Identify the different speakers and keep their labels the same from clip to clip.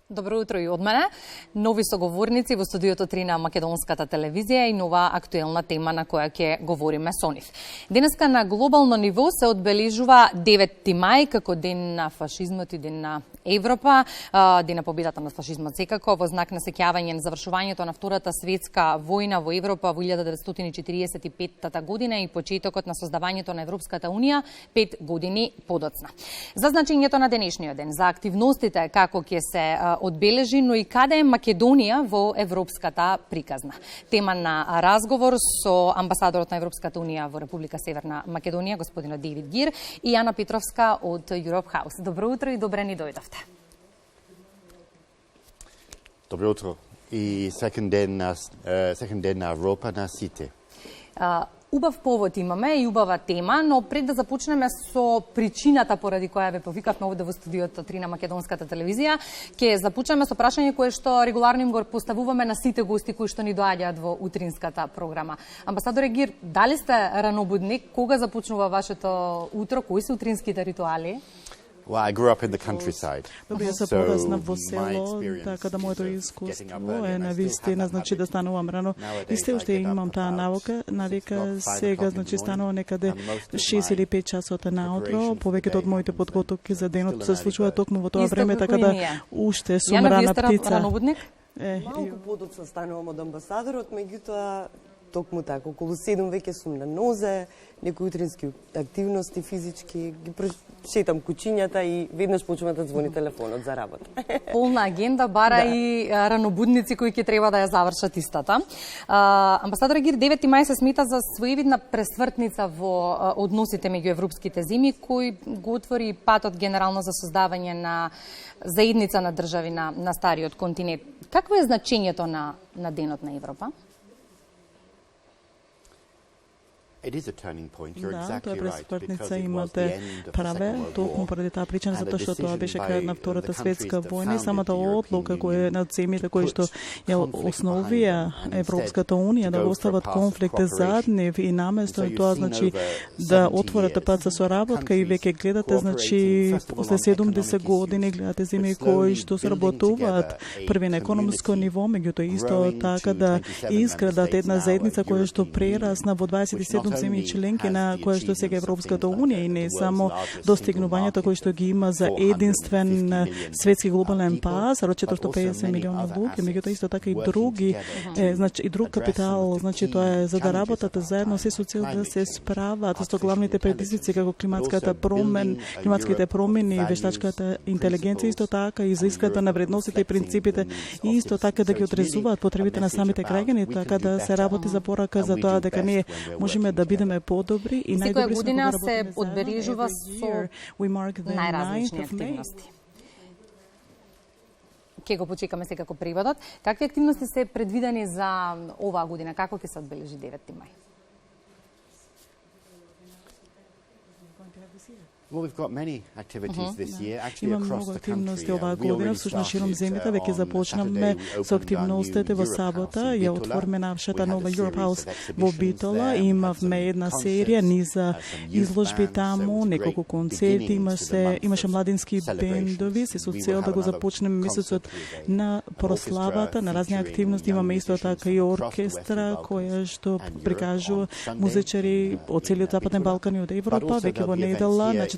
Speaker 1: Добро утро и од мене. Нови соговорници во студиото 3 на Македонската телевизија и нова актуелна тема на која ќе говориме со нив. Денеска на глобално ниво се одбележува 9 мај како ден на фашизмот и ден на Европа, ден на победата на фашизмот секако, во знак на сеќавање на завршувањето на Втората светска војна во Европа во 1945 година и почетокот на создавањето на Европската унија 5 години подоцна. За значењето на денешниот ден, за активностите како ќе се одбележи, но и каде е Македонија во европската приказна. Тема на разговор со амбасадорот на Европската унија во Република Северна Македонија, господинот Дейвид Гир, и Јана Петровска од Europe House. Добро утро и добре ни дојдовте.
Speaker 2: Добро утро и среќен ден на Европа на сите.
Speaker 1: Убав повод имаме и убава тема, но пред да започнеме со причината поради која ве повикавме овде во студиото 3 на Македонската телевизија, ќе започнеме со прашање кое што регуларно им го поставуваме на сите гости кои што ни доаѓаат во утринската програма. Амбасадоре Гир, дали сте ранобудник? Кога започнува вашето утро? Кои се утринските ритуали?
Speaker 2: Well, I grew up in the countryside.
Speaker 3: Добре, се порасна во село, така да моето искуство е навистина, значи да станувам рано. И се уште имам таа навика, сега значи станувам некаде 6 или 5 часот наутро, повеќето од моите подготовки за денот се случува токму во тоа време, така да уште сум рана птица.
Speaker 1: Ранобудник?
Speaker 4: Малку подоцна станувам од амбасадорот, меѓутоа токму така, околу 7 веќе сум на нозе, некои утрински активности физички, ги шетам кучињата и веднаш почнува да звони телефонот за работа.
Speaker 1: Полна агенда, бара и ранобудници кои ќе треба да ја завршат истата. Амбасадор Гир, 9 мај се смета за своевидна пресвртница во односите меѓу европските земји, кој го отвори патот генерално за создавање на заедница на држави на стариот континент. Какво е значењето на Денот на Европа?
Speaker 3: Да, тоа е пресвртница, имате праве, токму поради таа причина, затоа што тоа беше крајот на Втората светска војна и самата одлука која на земјите кои што ја основија Европската унија да го остават конфликти зад нив и наместо тоа значи да отворат пат за соработка и веќе гледате значи после 70 години гледате земји кои што соработуваат први на економско ниво, меѓутоа исто така да изградат една заедница која што прерасна во 27 земји членки на која што сега Европската унија и не само достигнувањето кои што ги има за единствен светски глобален пазар од 450 милиона луѓе, меѓутоа исто така и други, значи и друг капитал, значи тоа е за да работат заедно се со цел да се справат со главните предизвици како климатските промени, вештачката интелигенција, исто така и за изграда на вредностите и принципите, и исто така да ги одрезуваат потребите на самите граѓани, така да се работи за порака за тоа дека ние можеме да бидеме подобри и најдобри
Speaker 1: сме година се одбележува со најразлични активности. Ке го почекаме секако преводот. Какви активности се предвидени за оваа година? Како ќе се одбележи 9 мај?
Speaker 2: Well, we've got many activities this year, actually
Speaker 3: Има
Speaker 2: across
Speaker 3: многу
Speaker 2: the
Speaker 3: активности
Speaker 2: country.
Speaker 3: оваа година, всушност широм земјата веќе започнавме со активностите во сабота, ја отвориме нашата нова Europe House во Битола, имавме една серија, низа изложби таму, неколку концерти, имаше младински бендови, се со цел да го започнеме месецот на прославата, на разни активности, имаме исто така и оркестра која што прикажува музичари од целиот Западен Балкан и од Европа, веќе во недела на 14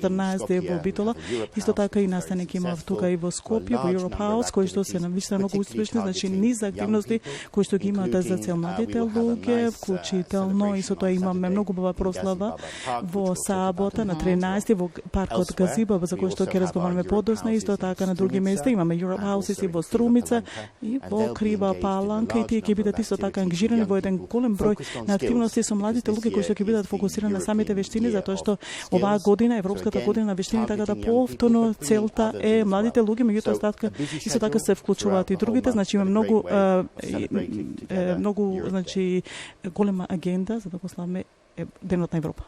Speaker 3: во Битола. Исто така и настаник имав тука и во Скопје, во Europe House, кои што се навистина многу успешни, значи низ активности кои што ги имаат за цел младите луѓе, вклучително и со тоа имаме многу убава прослава во сабота на 13 во паркот Газиба, за кој што ќе разговараме подоцна, исто така на други места имаме Europe House и во Струмица и во Крива Паланка и тие ќе бидат исто така ангажирани во еден голем број на активности со младите луѓе кои што ќе бидат фокусирани на самите вештини, затоа што оваа година Европската година на вештини, така да повторно целта е младите луѓе, меѓутоа остатка исто така се вклучуваат и другите, значи има многу значи голема агенда за да го славиме Денот на Европа.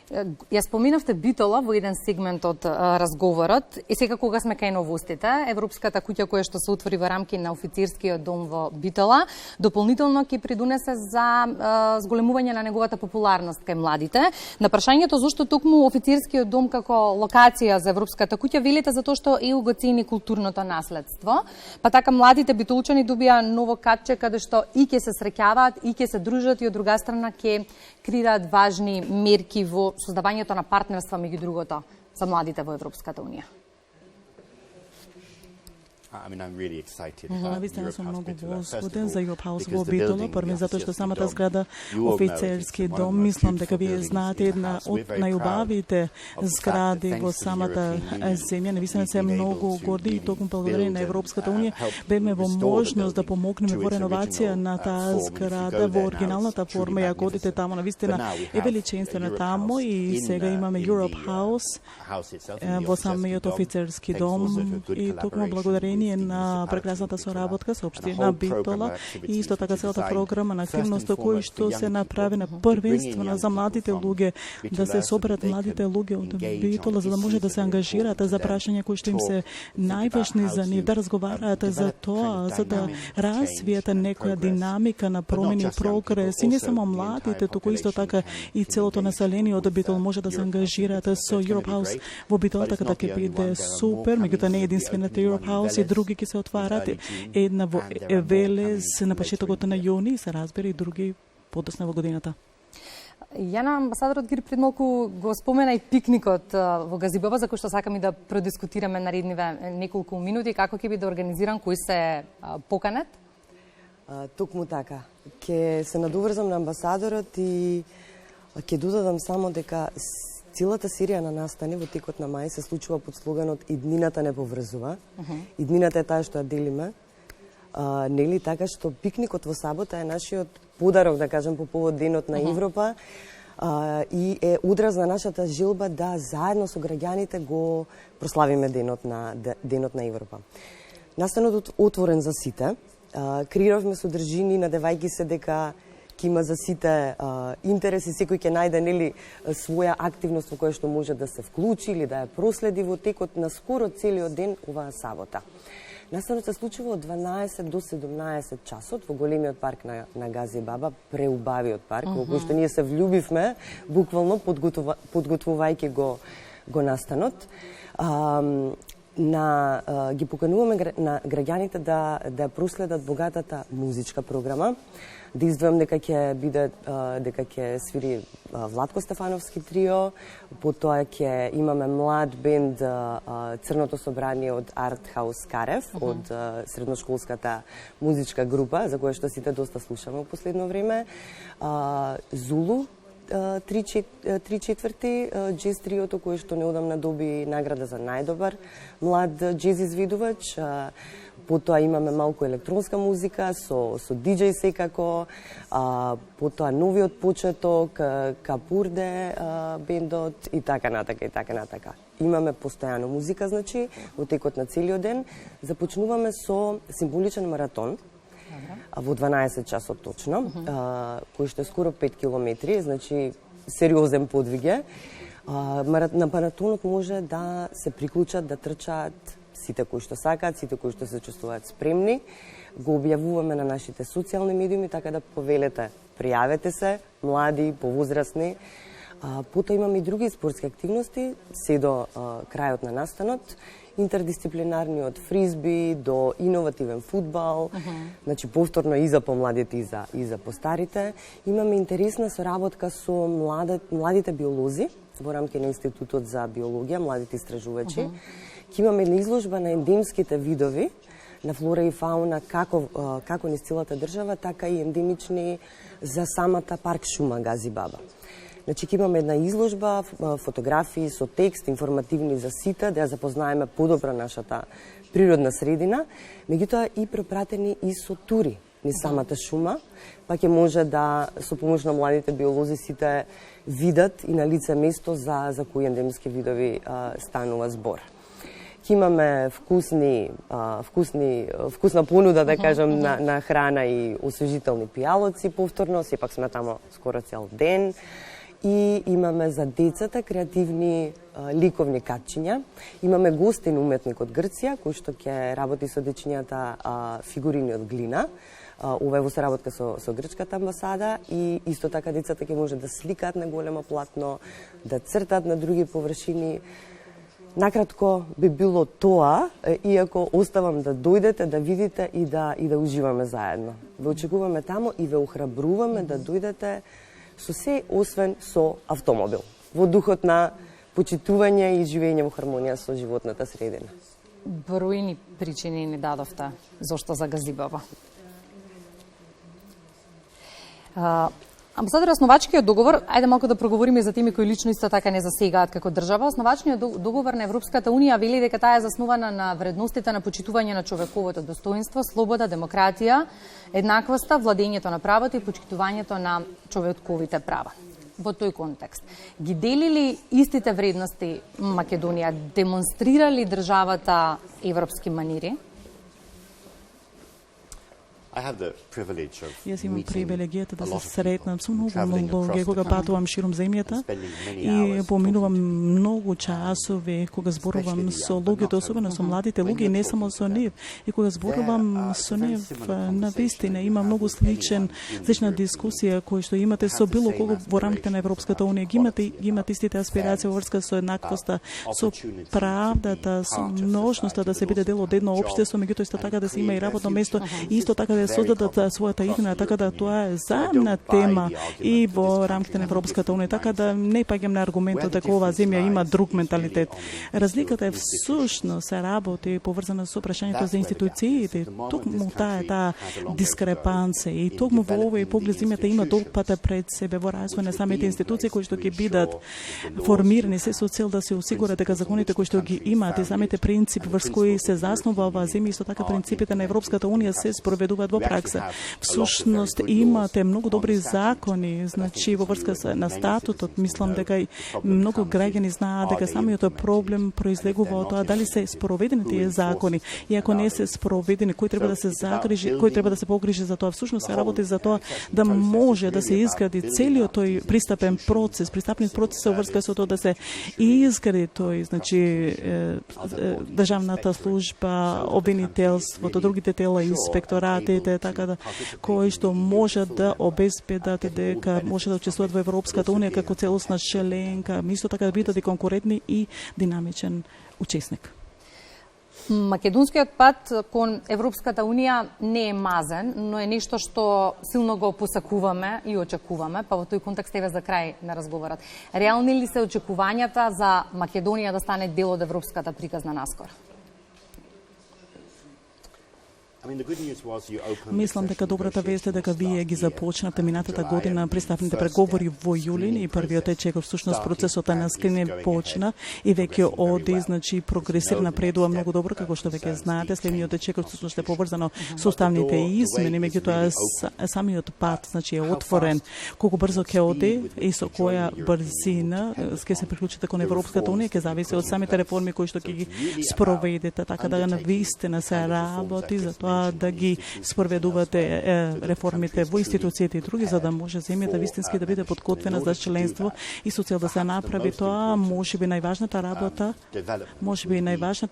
Speaker 1: Ја споминавте Битола во еден сегмент од разговорот и сега кога сме кај новостите, Европската куќа која што се отвори во рамки на офицерскиот дом во Битола, дополнително ќе придонесе за зголемување на неговата популарност кај младите. На прашањето зошто токму офицерскиот дом како локација за Европската куќа, велите затоа што ЕУ го цени културното наследство, па така младите битолчани добија ново катче каде што и ќе се среќаваат, и ќе се дружат и од друга страна ќе креираат важни мерки во создавањето на партнерства меѓу другото за младите во Европската унија.
Speaker 3: Навистина сум многу возбуден за Europe House во Битола, првен затоа што самата зграда офицерски дом, мислам дека вие знаете, една од најубавите згради во самата земја. Навистина се многу горди и токму благодарение на Европската унија беме во можност да помогнеме во реновација на таа зграда во оригиналната форма. Ја одите таму, навистина е величествена таму и сега имаме Europe House во самиот офицерски дом и токму благодарение на прекрасната соработка со општина Битола и исто така целата програма на активност кои што се направена првенствено за младите луѓе, да се соберат младите луѓе од Битола за да може да се ангажираат за прашања кои што им се најважни за нив, да разговараат за тоа, за да развијат некоја динамика на промени и прогрес. И не само младите, туку исто така и целото население од Битола може да се ангажираат со Europe House во Битола, така да ќе биде супер. Меѓутоа не единствената Europe House, и други ќе се отварат. Една во Велес на почетокот на јуни и се разбира и други подоцна во годината.
Speaker 1: Јана, амбасадорот Гир пред малку го спомена и пикникот во Газибаба, за кој што сакаме да продискутираме наредниве неколку минути. Како ќе биде организиран, кои се поканет?
Speaker 4: Токму така. Ќе се надоврзам на амбасадорот и ќе додадам само дека целата серија на настани во текот на мај се случува под слоганот Иднината не поврзува. Иднината е таа што ја делиме. Нели така што пикникот во сабота е нашиот подарок, да кажем, по повод Денот на Европа и е одраз на нашата желба да заедно со граѓаните го прославиме Денот на Европа. Настанот отворен за сите. Креиравме содржини надевајќи се дека ќе има за сите интереси, секој ќе најде нели своја активност во која што може да се вклучи или да ја проследи во текот на скоро целиот ден оваа сабота. Настанот се случува од 12 до 17 часот во големиот парк на Газибаба, преубавиот парк, во кој што ние се влюбивме, буквално подготвувајќи го настанот. Ги покануваме на граѓаните да проследат богатата музичка програма, да издвојам дека ќе свири Владко Стефановски трио, потоа ќе имаме млад бенд Црното собрание од Арт Хаус Карев, од средношколската музичка група, за која што сите доста слушаме во последно време, Зулу, 3/4 джез триото кое што неодамна доби награда за најдобар млад джез изведувач. Потоа имаме малку електронска музика со диџеј секако, потоа новиот почеток, Капурде бендот и така натака. Имаме постојано музика, значи, во текот на целиот ден. Започнуваме со символичен маратон, во 12 часот точно, кој што е скоро 5 километри, значи сериозен подвиг е. На маратонот може да се приклучат, да трчаат сите кои што сакаат, сите кои што се чувствуваат спремни. Го објавуваме на нашите социјални медиуми, така да повелете, пријавете се, млади, повозрасни. Потоа имаме и други спортски активности, се до крајот на настанот, интердисциплинарниот фризби до иновативен фудбал, значи повторно и за помладите и за постарите. Имаме интересна соработка со младите биолози во рамки на Институтот за биологија, младите истражувачи. Ќе имаме една изложба на ендемските видови на флора и фауна како низ целата држава, така и ендемични за самата парк шума Газибаба. Значи, ќе имаме една изложба, фотографии со текст, информативни за сите, да ја запознаеме подобро нашата природна средина, меѓутоа и препратени и со тури низ самата шума, па ќе може да со помош на младите биолози сите видат и на лице место за кои ендемски видови станува збор. Ќе имаме вкусна понуда, да кажам, на храна и освежителни пијалоци повторно, сепак сме тамо скоро цел ден. и имаме за децата креативни ликовни катчиња. Имаме гостин уметник од Грција, кој што ќе работи со дечињата фигурини од глина. Ова е во соработка со грчката амбасада и исто така децата ќе може да сликаат на големо платно, да цртат на други површини. Накратко би било тоа, иако оставам да дојдете, да видите и да уживаме заедно. Ве очекуваме таму и ве охрабруваме да дојдете со се освен со автомобил. Во духот на почитување и живење во хармонија со животната средина.
Speaker 1: Бројни причини ни дадовте зошто за Газибаба. Амбасадор, основачкиот договор, ајде малку да проговориме за теми кои лично исто така не засегаат како држава. Основачниот договор на Европската Унија вели дека таа е заснувана на вредностите на почитување на човековото достоинство, слобода, демократија, еднаквоста, владењето на правото и почитувањето на човековите права. Во тој контекст, ги дели ли истите вредности Македонија, демонстрира ли државата европски манири?
Speaker 3: Јас имам привилегијата да се сретнам со многу луѓе кога патувам широм земјата и поминувам многу часови кога зборувам со луѓето, особено со младите луѓе, не само со нив. И кога зборувам со нив, на вистина има многу слична дискусија кој што имате со било кого во рамките на Европската Унија. Имате истите аспирации во врска со еднаквоста, со правдата, со можноста да се биде дел од едно општество, меѓутоа исто така да се има и работно место и исто така да создадат својата иднина, така да тоа е заедна тема и во рамките на Европската Унија, така да не паѓам на аргументот дека оваа земја има друг менталитет. Разликата е всушност се работи поврзана со прашањето за институциите. Токму таа дискрепанција и токму во овој поглед земјата има долг пат пред себе во развој на самите институции кои што ќе бидат формирани се со цел да се осигура дека законите кои што ги имаат и самите принципи врз кои се заснува оваа земја, исто така принципите на Европската Унија се спроведуваат во пракса. Всушност имате многу добри закони, значи во врска на статутот, мислам дека и многу граѓани знаат дека самиот проблем произлегува од тоа дали се спроведени тие закони и ако не се спроведени, кој треба да се загрижи, кој треба да се погрижи за тоа. Всушност се работи за тоа да може да се изгради целиот тој пристапен процес, пристапниот процес во врска со тоа да се изгради тој, значи државната служба, обвинителството, другите тела, инспекторатите, така да кои што можат да обезбедат дека може да учествуваат во Европската Унија како целосна членка, исто така да бидат и конкурентни и динамичен учесник.
Speaker 1: Македонскиот пат кон Европската Унија не е мазен, но е нешто што силно го посакуваме и очекуваме, па во тој контекст еве за крај на разговорот. Реални ли се очекувањата за Македонија да стане дел од европската приказна наскоро?
Speaker 3: Мислам дека добрата вест е дека вие ги започнавте минатата година пристапните преговори во јули и првиот течек всушност процесот на скрине почна и веќе оди, значи прогресира, напредува многу добро, како што веќе знаете. Следниот течек всушност е поврзано со уставните измени, меѓутоа самиот пат, значи е отворен. Колку брзо ќе оди и со која брзина ќе се приклучите кон Европската Унија ќе зависи од самите реформи кои што ќе ги спроведете, така да навистина се работи за тоа да ги спроведувате реформите во институциите и други, за да може земјата вистински да биде подготвена за членство и со цел да се направи тоа, можеби најважната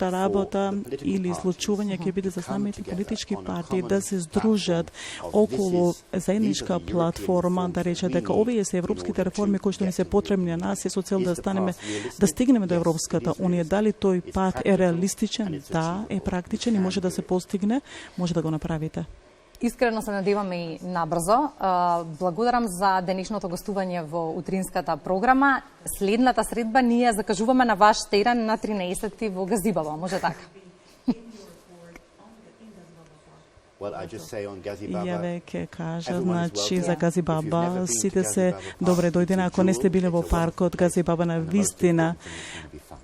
Speaker 3: работа или случување ќе биде за самите политички партии да се здружат околу заедничка платформа, да рече дека овие се европските реформи кои што ни се потребни на нас и со цел да стигнеме до Европската Унија. Дали тој пат е реалистичен? Да, е практичен и може да се постигне, може да го направите.
Speaker 1: Искрено се надеваме и набрзо. Благодарам за денешното гостување во утринската програма. Следната средба ние закажуваме на ваш терен на 13 во Газибаба, може така?
Speaker 3: Ја веќе кажа, значи за Газибаба сите се добре дојдени. Ако не сте биле во паркот Газибаба, на вистина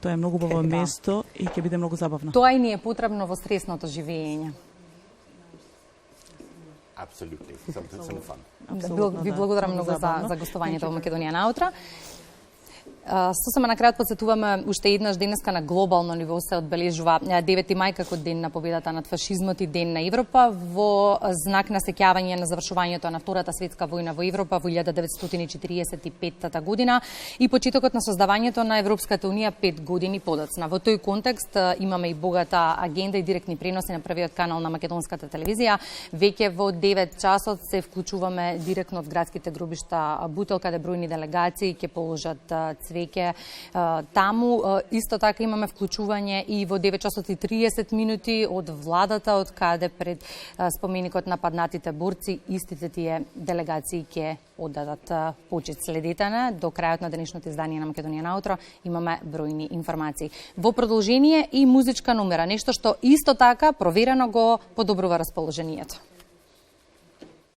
Speaker 3: тоа е многу убаво место и ќе биде многу забавно.
Speaker 1: Тоа и ни е потребно во стресното живење. Ви благодарам многу за гостувањето во Македонија наутро. Сосема на крај подсетуваме уште еднаш денеска на глобално ниво се одбележува 9 мај како ден на победата над фашизмот и ден на Европа во знак на сеќавање на завршувањето на Втората светска војна во Европа во 1945 година и почетокот на создавањето на Европската унија 5 години подоцна. Во тој контекст имаме и богата агенда и директни преноси на првиот канал на македонската телевизија. Веќе во 9 часот се вклучуваме директно од градските гробишта Бутел, каде бројни делегации ќе положат цвеќе таму. Исто така имаме вклучување и во 9 часот и 30 минути од владата, од каде пред споменикот на паднатите борци истите тие делегации ќе оддадат почит. Следете на до крајот на денешното издание на Македонија наутро имаме бројни информации. Во продолжение и музичка номера, нешто што исто така проверено го подобрува расположението.